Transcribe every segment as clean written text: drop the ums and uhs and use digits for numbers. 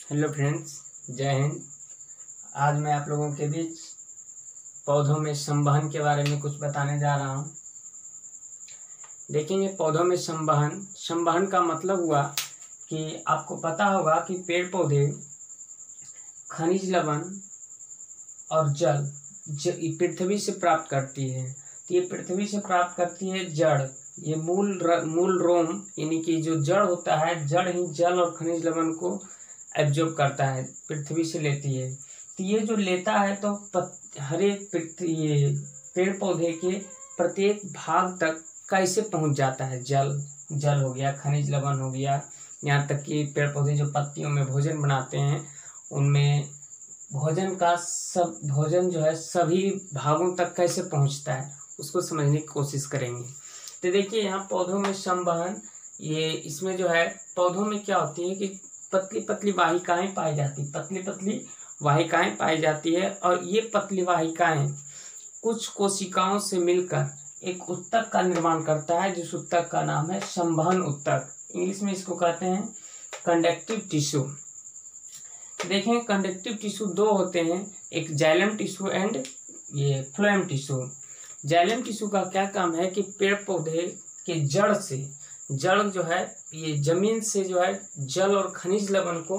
Hello friends, जय हिंद। आज मैं आप लोगों के बीच पौधों में संवहन के बारे में कुछ बताने जा रहा हूँ। देखेंगे पौधों में संवहन का मतलब हुआ कि आपको पता होगा कि पेड़ पौधे खनिज लवण और जल पृथ्वी से प्राप्त करती है। तो ये पृथ्वी से प्राप्त करती है जड़, ये मूल रोम यानी कि जो जड़ होता है, जड़ ही जल और खनिज लवण को एब्जॉर्ब करता है, पृथ्वी से लेती है। तो ये जो लेता है तो हर एक ये पेड़ पौधे के प्रत्येक भाग तक कैसे पहुंच जाता है। जल हो गया, खनिज लवण हो गया, यहाँ तक कि पेड़ पौधे जो पत्तियों में भोजन बनाते हैं उनमें भोजन जो है सभी भागों तक कैसे पहुंचता है उसको समझने की कोशिश करेंगे। तो देखिए यहाँ पौधों में संवहन, ये इसमें जो है पौधों में क्या होती है कि पतली पतली वाहिकाएं पाई जाती है और ये पतली वाहिकाएं कुछ कोशिकाओं से मिलकर एक उत्तक का निर्माण करता है, जिस उत्तक का नाम है संवहन उत्तक। इंग्लिश में इसको कहते हैं कंडक्टिव टिश्यू। देखें कंडक्टिव टिश्यू दो होते हैं, एक जाइलम टिश्यू एंड ये फ्लोएम टिश्यू। जाइलम टिश्यू का क्या काम है कि पेड़ पौधे के जड़ जो है ये जमीन से जो है जल और खनिज लवण को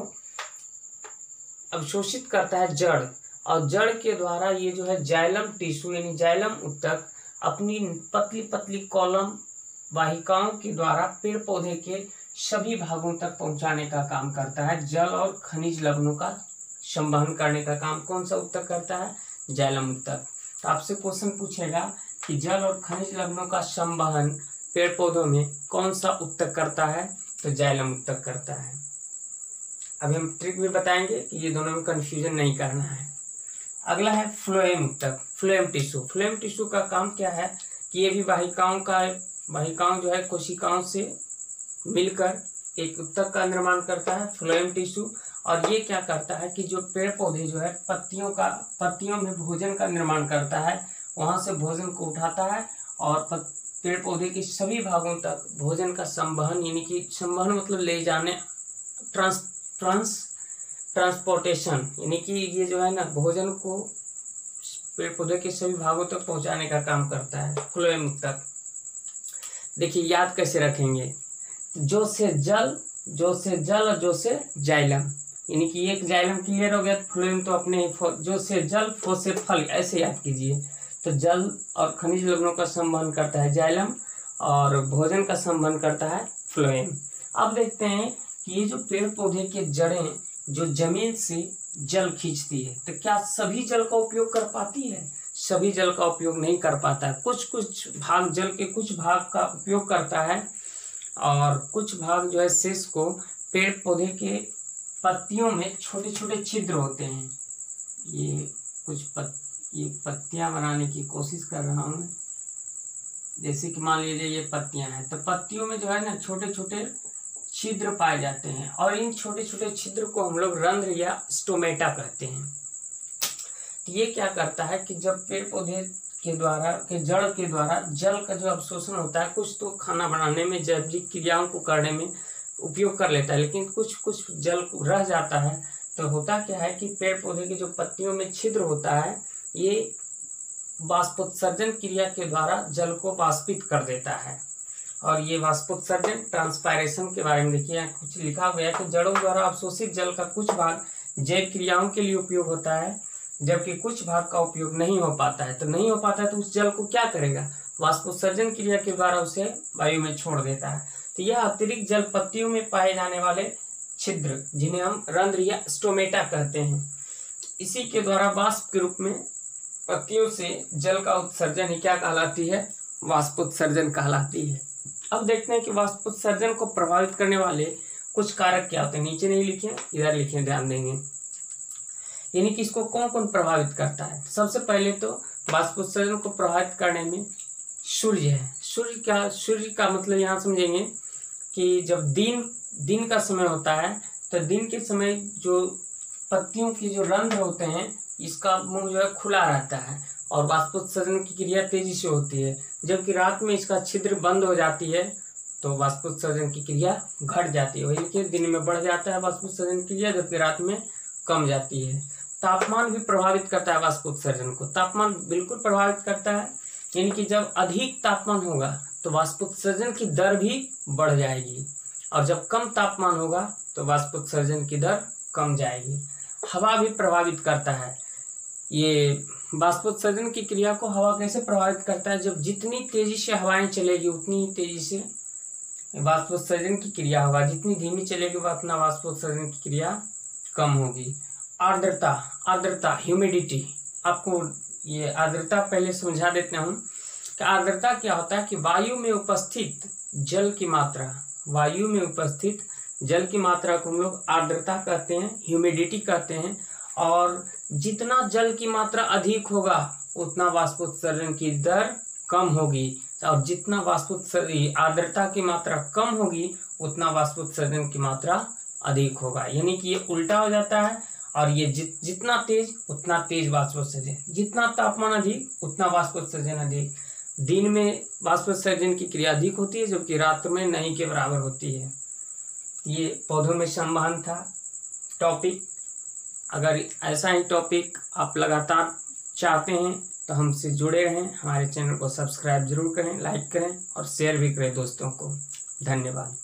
अवशोषित करता है जड़, और जड़ के द्वारा ये जो है जाइलम टिश्यू यानी जाइलम उत्तक अपनी पतली पतली कॉलम वाहिकाओं के द्वारा पेड़ पौधे के सभी भागों तक पहुंचाने का काम करता है। जल और खनिज लवणों का संवहन करने का काम कौन सा उत्तक करता है? जाइलम उत्तक। तो आपसे क्वेश्चन पूछेगा कि जल और खनिज लवणों का संवहन पेड़ पौधों में कौन सा उत्तक करता है? तो जाइलम उत्तक करता है। अभी हम ट्रिक भी बताएंगे कि ये दोनों में कंफ्यूजन नहीं करना है। अगला है फ्लोएम उत्तक, फ्लोएम टिश्यू। फ्लोएम टिश्यू का काम क्या है कि ये भी वाहिकाओं जो है कोशिकाओं से मिलकर एक उत्तक का निर्माण करता है, फ्लोएम टिश्यू। और ये क्या करता है कि जो पेड़ पौधे जो है पत्तियों में भोजन का निर्माण करता है, वहां से भोजन को उठाता है और पेड़ पौधे के सभी भागों तक भोजन का संवहन, यानी कि संवहन मतलब ले जाने, ट्रांसपोर्टेशन, यानी कि ये जो है ना भोजन को पेड़ पौधे के सभी भागों तक पहुंचाने का काम करता है फ्लोएम उत्तक। देखिए याद कैसे रखेंगे, जो से जल और जो से जाइलम, यानी कि एक जाइलम क्लियर हो गया, फ्लोएम तो अपने जो से जल फो से फल, ऐसे याद कीजिए। तो जल और खनिज लवणों का संवहन करता है जाइलम और भोजन का संवहन करता है फ्लोएम। अब देखते हैं कि ये जो पेड़ पौधे के जड़ें जो जमीन से जल खींचती है, तो क्या सभी जल का उपयोग कर पाती है? सभी जल का उपयोग नहीं कर पाता है। कुछ भाग जल के कुछ भाग का उपयोग करता है और कुछ भाग जो है शेष को पेड़ पौधे के पत्तियों में छोटे छोटे छिद्र होते हैं। ये पत्तियां बनाने की कोशिश कर रहा हूँ। जैसे कि मान लीजिए ये पत्तियां हैं, तो पत्तियों में जो है ना छोटे छोटे छिद्र पाए जाते हैं और इन छोटे छोटे छिद्र को हम लोग रंध्र या स्टोमेटा कहते हैं। तो ये क्या करता है कि जब पेड़ पौधे के जड़ के द्वारा जल का जो अवशोषण होता है, कुछ तो खाना बनाने में, जैविक क्रियाओं को करने में उपयोग कर लेता है, लेकिन कुछ जल रह जाता है। तो होता क्या है कि पेड़ पौधे के जो पत्तियों में छिद्र होता है, ये वाष्पोत्सर्जन क्रिया के द्वारा जल को वाष्पित कर देता है। और ये वाष्पोत्सर्जन ट्रांसपायरेशन के बारे में देखिए, यहाँ कुछ लिखा हुआ है कि जड़ों द्वारा अवशोषित जल का कुछ भाग जैव क्रियाओं के लिए उपयोग होता है, जबकि कुछ भाग का उपयोग नहीं हो पाता है। तो उस जल को क्या करेगा? वाष्पोत्सर्जन क्रिया के द्वारा उसे वायु में छोड़ देता है। तो यह अतिरिक्त जल पत्तियों में पाए जाने वाले छिद्र, जिन्हें हम रंध्र या स्टोमेटा कहते हैं, इसी के द्वारा वाष्प के रूप में पत्तियों से जल का उत्सर्जन ही क्या कहलाती है? वाष्पोत्सर्जन कहलाती है। अब देखते हैं कि वाष्पोत्सर्जन को प्रभावित करने वाले कुछ कारक क्या होते हैं। नीचे नहीं लिखे, इधर लिखे, ध्यान देंगे। यानी कि इसको कौन कौन प्रभावित करता है। सबसे पहले तो वाष्पोत्सर्जन को प्रभावित करने में सूर्य है। सूर्य का मतलब यहाँ समझेंगे कि जब दिन का समय होता है, तो दिन के समय जो पत्तियों के जो रंध्र होते हैं, इसका मुंह जो है खुला रहता है और वाष्पोत्सर्जन की क्रिया तेजी से होती है, जबकि रात में इसका छिद्र बंद हो जाती है तो वाष्पोत्सर्जन की क्रिया घट जाती है। वही कि दिन में बढ़ जाता है वाष्पोत्सर्जन की क्रिया, जबकि रात में कम जाती है। तापमान भी प्रभावित करता है वाष्पोत्सर्जन को। तापमान बिल्कुल प्रभावित करता है, यानी कि जब अधिक तापमान होगा तो वाष्पोत्सर्जन की दर भी बढ़ जाएगी, और जब कम तापमान होगा तो वाष्पोत्सर्जन की दर कम जाएगी। हवा भी प्रभावित करता है। ये वाष्पोत्सर्जन की क्रिया को हवा कैसे प्रभावित करता है? जब जितनी तेजी से हवाएं चलेगी उतनी ही तेजी से वाष्पोत्सर्जन की क्रिया होगा, जितनी धीमी चलेगी उतना वाष्पोत्सर्जन की क्रिया कम होगी। आर्द्रता, आर्द्रता ह्यूमिडिटी, आपको ये आर्द्रता पहले समझा देते हूँ कि आर्द्रता क्या होता है कि वायु में उपस्थित जल की मात्रा, वायु में उपस्थित जल की मात्रा को हम लोग आर्द्रता कहते हैं, ह्यूमिडिटी कहते हैं। और जितना जल की मात्रा अधिक होगा उतना वाष्पोत्सर्जन की दर कम होगी, और जितना आर्द्रता की मात्रा कम होगी उतना वाष्पोत्सर्जन की मात्रा अधिक होगा। यानी कि ये उल्टा हो जाता है, और ये जितना तेज उतना तेज वाष्पोत्सर्जन, जितना तापमान अधिक उतना वाष्पोत्सर्जन अधिक। दिन में वाष्पोत्सर्जन की क्रिया अधिक होती है, जबकि रात में नहीं के बराबर होती है। ये पौधों में संवहन था टॉपिक। अगर ऐसा ही टॉपिक आप लगातार चाहते हैं तो हमसे जुड़े रहें, हमारे चैनल को सब्सक्राइब जरूर करें, लाइक करें और शेयर भी करें दोस्तों को। धन्यवाद।